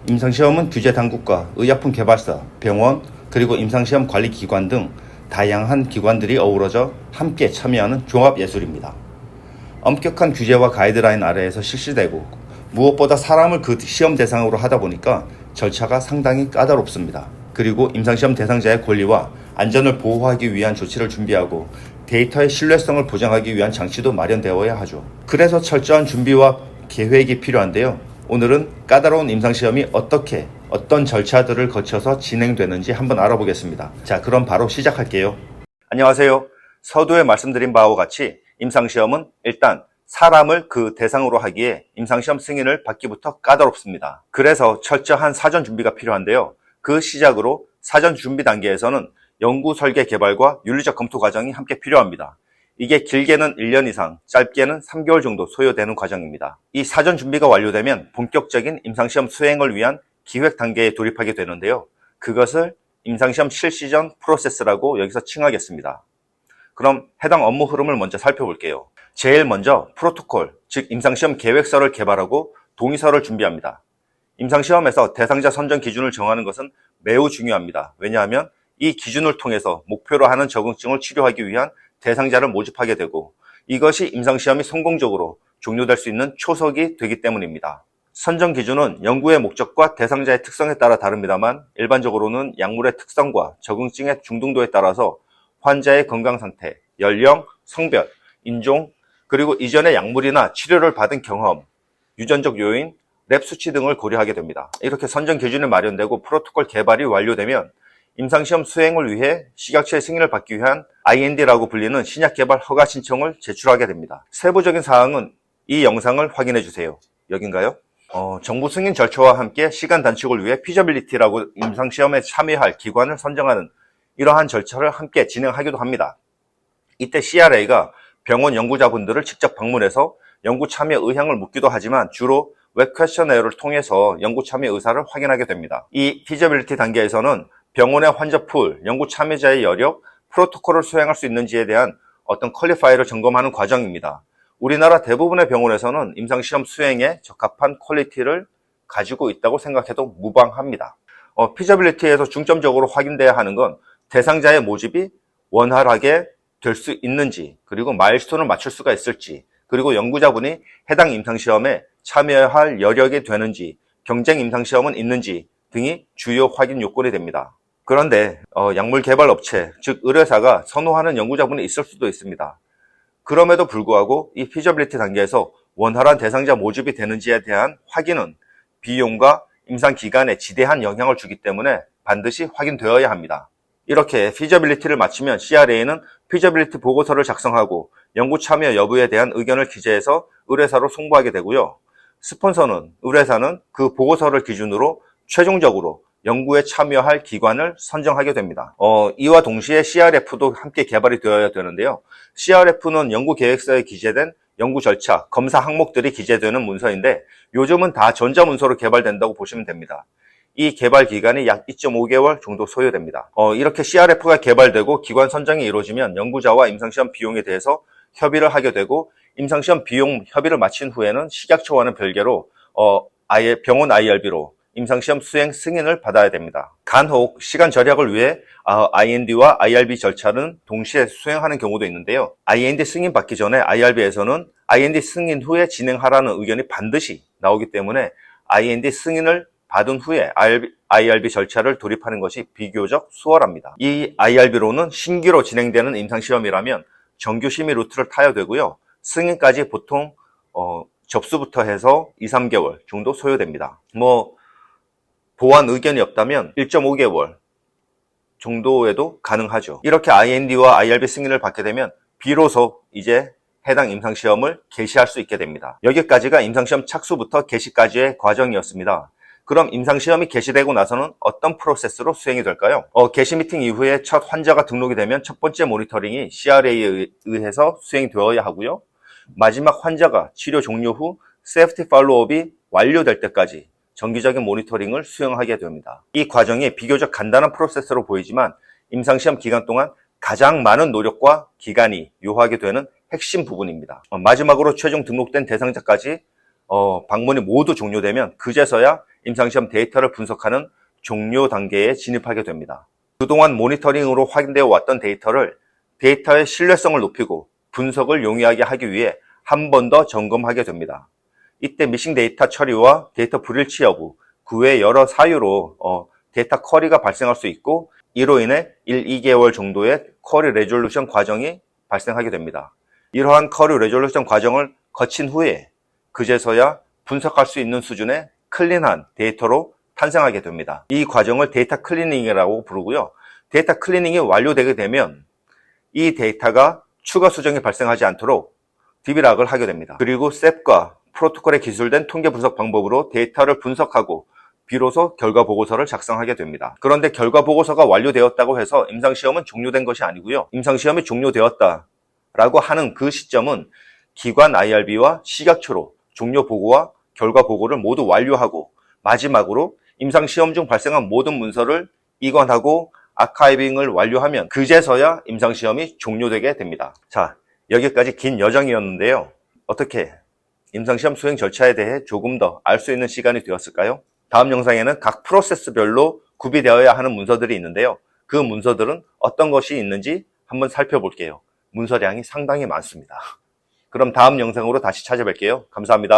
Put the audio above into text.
임상시험은 규제당국과 의약품 개발사, 병원, 그리고 임상시험 관리기관 등 다양한 기관들이 어우러져 함께 참여하는 종합예술입니다. 엄격한 규제와 가이드라인 아래에서 실시되고 무엇보다 사람을 그 시험 대상으로 하다 보니까 절차가 상당히 까다롭습니다. 그리고 임상시험 대상자의 권리와 안전을 보호하기 위한 조치를 준비하고 데이터의 신뢰성을 보장하기 위한 장치도 마련되어야 하죠. 그래서 철저한 준비와 계획이 필요한데요. 오늘은 까다로운 임상시험이 어떤 절차들을 거쳐서 진행되는지 한번 알아보겠습니다. 자, 그럼 바로 시작할게요. 안녕하세요. 서두에 말씀드린 바와 같이 임상시험은 일단 사람을 그 대상으로 하기에 임상시험 승인을 받기부터 까다롭습니다. 그래서 철저한 사전 준비가 필요한데요. 그 시작으로 사전 준비 단계에서는 연구 설계 개발과 윤리적 검토 과정이 함께 필요합니다. 이게 길게는 1년 이상, 짧게는 3개월 정도 소요되는 과정입니다. 이 사전 준비가 완료되면 본격적인 임상시험 수행을 위한 기획 단계에 돌입하게 되는데요. 그것을 임상시험 실시 전 프로세스라고 여기서 칭하겠습니다. 그럼 해당 업무 흐름을 먼저 살펴볼게요. 제일 먼저 프로토콜, 즉 임상시험 계획서를 개발하고 동의서를 준비합니다. 임상시험에서 대상자 선정 기준을 정하는 것은 매우 중요합니다. 왜냐하면 이 기준을 통해서 목표로 하는 적응증을 치료하기 위한 대상자를 모집하게 되고 이것이 임상시험이 성공적으로 종료될 수 있는 초석이 되기 때문입니다. 선정 기준은 연구의 목적과 대상자의 특성에 따라 다릅니다만 일반적으로는 약물의 특성과 적응증의 중등도에 따라서 환자의 건강 상태, 연령, 성별, 인종, 그리고 이전의 약물이나 치료를 받은 경험, 유전적 요인, 랩 수치 등을 고려하게 됩니다. 이렇게 선정 기준이 마련되고 프로토콜 개발이 완료되면 임상시험 수행을 위해 식약처의 승인을 받기 위한 IND라고 불리는 신약 개발 허가 신청을 제출하게 됩니다. 세부적인 사항은 이 영상을 확인해 주세요. 여긴가요? 정부 승인 절차와 함께 시간 단축을 위해 피저빌리티라고 임상시험에 참여할 기관을 선정하는 이러한 절차를 함께 진행하기도 합니다. 이때 CRA가 병원 연구자분들을 직접 방문해서 연구 참여 의향을 묻기도 하지만 주로 웹 퀘셔너를 통해서 연구 참여 의사를 확인하게 됩니다. 이 피저빌리티 단계에서는 병원의 환자 풀, 연구 참여자의 여력, 프로토콜을 수행할 수 있는지에 대한 어떤 퀄리파이를 점검하는 과정입니다. 우리나라 대부분의 병원에서는 임상시험 수행에 적합한 퀄리티를 가지고 있다고 생각해도 무방합니다. 피저빌리티에서 중점적으로 확인돼야 하는 건 대상자의 모집이 원활하게 될 수 있는지, 그리고 마일스톤을 맞출 수가 있을지, 그리고 연구자분이 해당 임상시험에 참여할 여력이 되는지, 경쟁 임상시험은 있는지 등이 주요 확인 요건이 됩니다. 그런데 약물 개발 업체, 즉 의뢰사가 선호하는 연구자분이 있을 수도 있습니다. 그럼에도 불구하고 이 피저빌리티 단계에서 원활한 대상자 모집이 되는지에 대한 확인은 비용과 임상 기간에 지대한 영향을 주기 때문에 반드시 확인되어야 합니다. 이렇게 피저빌리티를 마치면 CRA는 피저빌리티 보고서를 작성하고 연구 참여 여부에 대한 의견을 기재해서 의뢰사로 송부하게 되고요. 스폰서는, 의뢰사는 그 보고서를 기준으로 최종적으로 연구에 참여할 기관을 선정하게 됩니다. 이와 동시에 CRF도 함께 개발이 되어야 되는데요. CRF는 연구계획서에 기재된 연구 절차, 검사 항목들이 기재되는 문서인데 요즘은 다 전자문서로 개발된다고 보시면 됩니다. 이 개발 기간이 약 2.5개월 정도 소요됩니다. 이렇게 CRF가 개발되고 기관 선정이 이루어지면 연구자와 임상시험 비용에 대해서 협의를 하게 되고 임상시험 비용 협의를 마친 후에는 식약처와는 별개로 병원 IRB로 임상시험 수행 승인을 받아야 됩니다. 간혹 시간 절약을 위해 IND와 IRB 절차는 동시에 수행하는 경우도 있는데요. IND 승인 받기 전에 IRB에서는 IND 승인 후에 진행하라는 의견이 반드시 나오기 때문에 IND 승인을 받은 후에 IRB 절차를 돌입하는 것이 비교적 수월합니다. 이 IRB로는 신규로 진행되는 임상시험이라면 정규 심의 루트를 타야 되고요. 승인까지 보통 접수부터 해서 2-3개월 정도 소요됩니다. 보완 의견이 없다면 1.5개월 정도에도 가능하죠. 이렇게 IND와 IRB 승인을 받게 되면 비로소 이제 해당 임상시험을 개시할 수 있게 됩니다. 여기까지가 임상시험 착수부터 개시까지의 과정이었습니다. 그럼 임상시험이 개시되고 나서는 어떤 프로세스로 수행이 될까요? 개시 미팅 이후에 첫 환자가 등록이 되면 첫 번째 모니터링이 CRA에 의해서 수행이 되어야 하고요. 마지막 환자가 치료 종료 후 세이프티 팔로우업이 완료될 때까지 정기적인 모니터링을 수행하게 됩니다. 이 과정이 비교적 간단한 프로세스로 보이지만 임상시험 기간 동안 가장 많은 노력과 기간이 요하게 되는 핵심 부분입니다. 마지막으로 최종 등록된 대상자까지 방문이 모두 종료되면 그제서야 임상시험 데이터를 분석하는 종료 단계에 진입하게 됩니다. 그동안 모니터링으로 확인되어 왔던 데이터의 신뢰성을 높이고 분석을 용이하게 하기 위해 한 번 더 점검하게 됩니다. 이때 미싱 데이터 처리와 데이터 불일치 여부, 그 외 여러 사유로 데이터 쿼리가 발생할 수 있고 이로 인해 1, 2개월 정도의 쿼리 레졸루션 과정이 발생하게 됩니다. 이러한 쿼리 레졸루션 과정을 거친 후에 그제서야 분석할 수 있는 수준의 클린한 데이터로 탄생하게 됩니다. 이 과정을 데이터 클리닝이라고 부르고요. 데이터 클리닝이 완료되게 되면 이 데이터가 추가 수정이 발생하지 않도록 디비락을 하게 됩니다. 그리고 셉과 프로토콜에 기술된 통계 분석 방법으로 데이터를 분석하고 비로소 결과 보고서를 작성하게 됩니다. 그런데 결과 보고서가 완료되었다고 해서 임상시험은 종료된 것이 아니고요. 임상시험이 종료되었다라고 하는 그 시점은 기관 IRB와 식약처로 종료 보고와 결과 보고를 모두 완료하고 마지막으로 임상시험 중 발생한 모든 문서를 이관하고 아카이빙을 완료하면 그제서야 임상시험이 종료되게 됩니다. 자, 여기까지 긴 여정이었는데요. 어떻게 임상시험 수행 절차에 대해 조금 더 알 수 있는 시간이 되었을까요? 다음 영상에는 각 프로세스별로 구비되어야 하는 문서들이 있는데요. 그 문서들은 어떤 것이 있는지 한번 살펴볼게요. 문서량이 상당히 많습니다. 그럼 다음 영상으로 다시 찾아뵐게요. 감사합니다.